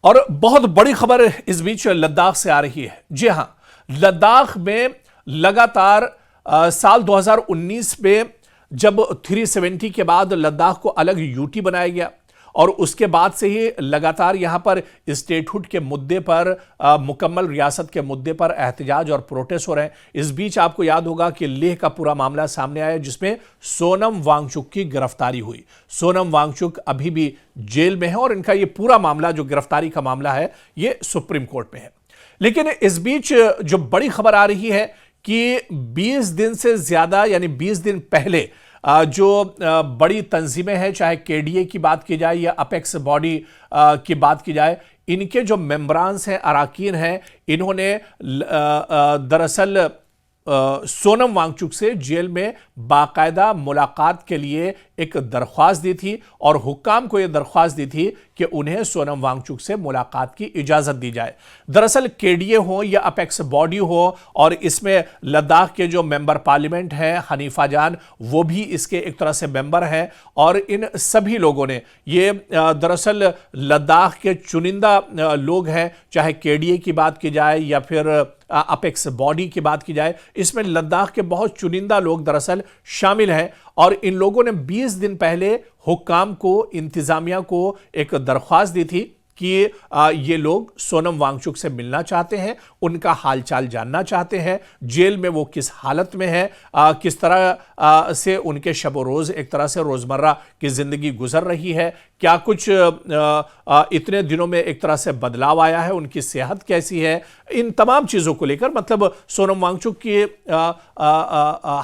और बहुत बड़ी खबर इस बीच लद्दाख से आ रही है। जी हां, लद्दाख में लगातार साल 2019 में जब 370 के बाद लद्दाख को अलग यूटी बनाया गया और उसके बाद से ही लगातार यहां पर स्टेटहुड के मुद्दे पर, मुकम्मल रियासत के मुद्दे पर एहतजाज और प्रोटेस्ट हो रहे हैं। इस बीच आपको याद होगा कि लेह का पूरा मामला सामने आया जिसमें सोनम वांगचुक की गिरफ्तारी हुई। सोनम वांगचुक अभी भी जेल में है और इनका यह पूरा मामला, जो गिरफ्तारी का मामला है, यह सुप्रीम कोर्ट में है। लेकिन इस बीच जो बड़ी खबर आ रही है कि 20 दिन से ज्यादा, यानी 20 दिन पहले जो बड़ी तंजीमें हैं, चाहे केडीए की बात की जाए या अपेक्स बॉडी की बात की जाए, इनके जो मेंबरान्स हैं, अराकीन हैं, इन्होंने दरअसल सोनम वांगचुक से जेल में बाकायदा मुलाकात के लिए एक दरख्वास्त दी थी और हुक्काम को यह दरख्वास्त दी थी कि उन्हें सोनम वांगचुक से मुलाकात की इजाजत दी जाए। दरअसल केडीए हो या अपेक्स बॉडी हो, और इसमें लद्दाख के जो मेंबर पार्लियामेंट हैं हनीफा जान, वो भी इसके एक तरह से मेंबर हैं, और इन सभी लोगों ने ये दरअसल लद्दाख के चुनिंदा लोग हैं, चाहे केडीए की बात की जाए या फिर अपेक्स बॉडी की बात की जाए, इसमें लद्दाख के बहुत चुनिंदा लोग दरअसल शामिल हैं। और इन लोगों ने 20 दिन पहले हुक्काम को, इंतजामिया को एक दरख्वास्त दी थी कि ये लोग सोनम वांगचुक से मिलना चाहते हैं, उनका हालचाल जानना चाहते हैं, जेल में वो किस हालत में है, किस तरह से उनके शब रोज़ एक तरह से रोज़मर्रा की ज़िंदगी गुजर रही है, क्या कुछ इतने दिनों में एक तरह से बदलाव आया है, उनकी सेहत कैसी है, इन तमाम चीज़ों को लेकर, मतलब सोनम वांगचुक की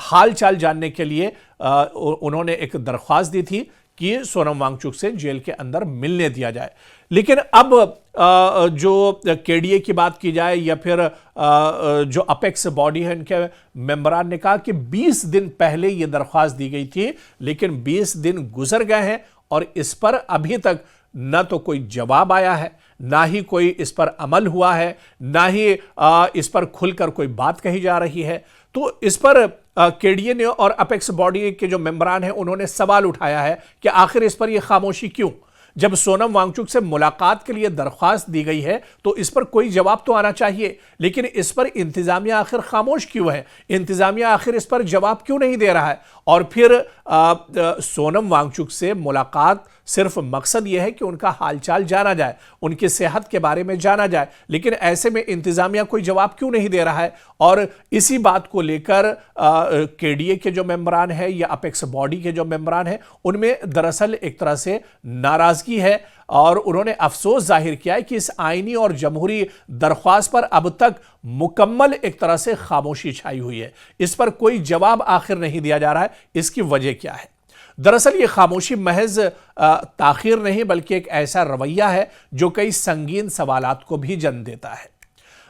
हाल चाल जानने के लिए उन्होंने एक दरख्वास्त दी थी कि सोनम वांगचुक से जेल के अंदर मिलने दिया जाए। लेकिन अब जो केडीए की बात की जाए या फिर जो अपेक्स बॉडी है, इनके मेंबरान ने कहा कि 20 दिन पहले यह दरख्वास्त दी गई थी, लेकिन 20 दिन गुजर गए हैं और इस पर अभी तक न तो कोई जवाब आया है, ना ही कोई इस पर अमल हुआ है, ना ही इस पर खुलकर कोई बात कही जा रही है। तो इस पर केडीए ने और अपेक्स बॉडी के जो मेंबरान हैं, उन्होंने सवाल उठाया है कि आखिर इस पर यह खामोशी क्यों? जब सोनम वांगचुक से मुलाकात के लिए दरख्वास्त दी गई है तो इस पर कोई जवाब तो आना चाहिए, लेकिन इस पर इंतजामिया आखिर खामोश क्यों है? इंतजामिया आखिर इस पर जवाब क्यों नहीं दे रहा है? और फिर सोनम वांगचुक से मुलाकात सिर्फ मकसद यह है कि उनका हालचाल जाना जाए, उनकी सेहत के बारे में जाना जाए, लेकिन ऐसे में इंतजामिया कोई जवाब क्यों नहीं दे रहा है? और इसी बात को लेकर केडीए के जो मेंबरान हैं या अपेक्स बॉडी के जो मेंबरान हैं, उनमें दरअसल एक तरह से नाराजगी है और उन्होंने अफसोस जाहिर किया है कि इस आईनी और जमहूरी दरख्वास्त पर अब तक मुकम्मल एक तरह से खामोशी छाई हुई है। इस पर कोई जवाब आखिर नहीं दिया जा रहा है। इसकी वजह क्या है? दरअसल ये खामोशी महज ताखीर नहीं, बल्कि एक ऐसा रवैया है जो कई संगीन सवालात को भी जन्म देता है।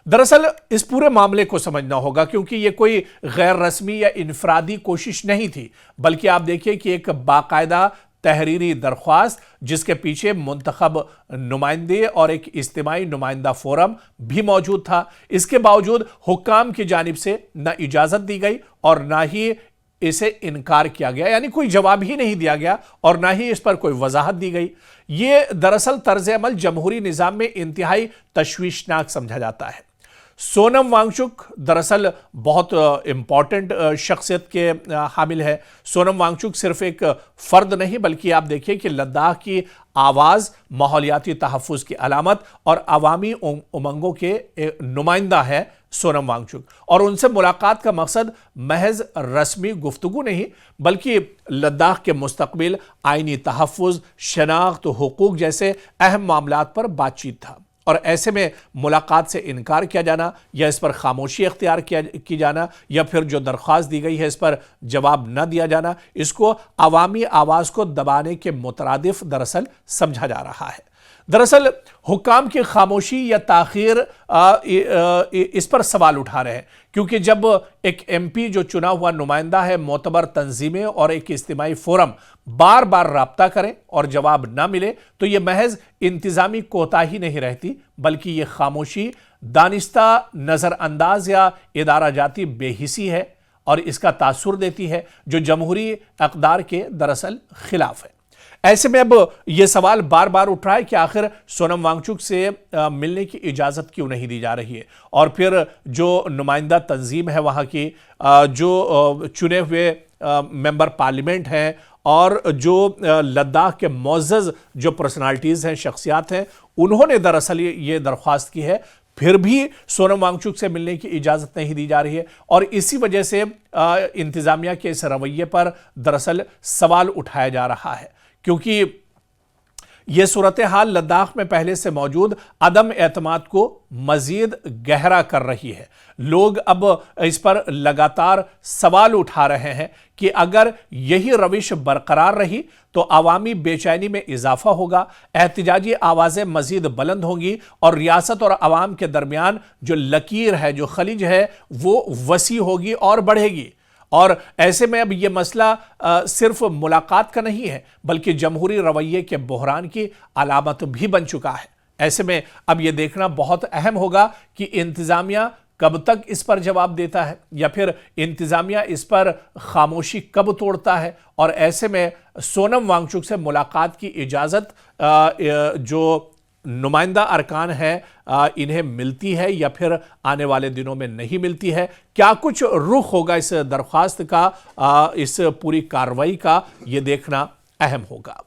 दरअसल इस पूरे मामले को समझना होगा, क्योंकि ये कोई गैर रस्मी या इनफरादी कोशिश नहीं थी, बल्कि आप देखिए कि एक बाकायदा तहरीरी दरख्वास्त, जिसके पीछे मुंतखब नुमाइंदे और एक इज्तिमाई नुमाइंदा फोरम भी मौजूद था। इसके बावजूद हुक्काम की जानिब से न इजाज़त दी गई और ना ही इसे इनकार किया गया, यानी कोई जवाब ही नहीं दिया गया और ना ही इस पर कोई वजाहत दी गई। ये दरअसल तर्ज अमल जमहूरी निज़ाम में इंतहाई तशवीशनाक समझा जाता है। सोनम वांगचुक दरअसल बहुत इंपॉर्टेंट शख्सियत के हामिल है। सोनम वांगचुक सिर्फ एक फ़र्द नहीं, बल्कि आप देखिए कि लद्दाख की आवाज़, माहौलियाती तहफ़्फ़ुज़ की अलामत और अवामी उमंगों के नुमाइंदा है सोनम वांगचुक। और उनसे मुलाकात का मकसद महज रस्मी गुफ्तगू नहीं, बल्कि लद्दाख के मुस्तक़बिल, आइनी तहफ़्फ़ुज़, शनाख्त, हुकूक जैसे अहम मामलात पर बातचीत था। और ऐसे में मुलाकात से इनकार किया जाना या इस पर खामोशी इख्तियार की जाना या फिर जो दरख्वास्त दी गई है इस पर जवाब न दिया जाना, इसको अवामी आवाज़ को दबाने के मुतरादिफ दरअसल समझा जा रहा है। दरअसल हुक्काम की खामोशी या ताखीर इस पर सवाल उठा रहे हैं, क्योंकि जब एक एमपी जो चुना हुआ नुमाइंदा है, मोतबर तंजीमें और एक इज्तिमाई फोरम बार बार राब्ता करें और जवाब ना मिले, तो यह महज इंतजामी कोताही नहीं रहती, बल्कि यह खामोशी दानिस्ता नज़रअंदाज या इदारा जाती बेहिसी है और इसका तासुर देती है जो जमहूरी अक़दार के दरअसल खिलाफ है। ऐसे में अब यह सवाल बार बार उठ रहा है कि आखिर सोनम वांगचुक से मिलने की इजाज़त क्यों नहीं दी जा रही है, और फिर जो नुमाइंदा तंजीम है वहाँ की, जो चुने हुए मेंबर पार्लियामेंट हैं, और जो लद्दाख के मोअज़्ज़ज़ जो पर्सनालिटीज़ हैं, शख्सियात हैं, उन्होंने दरअसल ये दरख्वास्त की है, फिर भी सोनम वांगचुक से मिलने की इजाज़त नहीं दी जा रही है। और इसी वजह से इंतज़ामिया के इस रवैये पर दरअसल सवाल उठाया जा रहा है, क्योंकि यह सूरत हाल लद्दाख में पहले से मौजूद अदम एतमाद को मजीद गहरा कर रही है। लोग अब इस पर लगातार सवाल उठा रहे हैं कि अगर यही रविश बरकरार रही तो अवामी बेचैनी में इजाफा होगा, एहतिजाजी आवाज़ें मजीद बुलंद होंगी और रियासत और अवाम के दरमियान जो लकीर है, जो खलिज है, वो वसी होगी और बढ़ेगी। और ऐसे में अब यह मसला सिर्फ मुलाकात का नहीं है, बल्कि जमहूरी रवैये के बहरान की अलामत भी बन चुका है। ऐसे में अब यह देखना बहुत अहम होगा कि इंतज़ामिया कब तक इस पर जवाब देता है, या फिर इंतज़ामिया इस पर खामोशी कब तोड़ता है, और ऐसे में सोनम वांगचुक से मुलाकात की इजाज़त जो नुमाइंदा अरकान है इन्हें मिलती है या फिर आने वाले दिनों में नहीं मिलती है। क्या कुछ रुख होगा इस दरख्वास्त का, इस पूरी कार्रवाई का, यह देखना अहम होगा।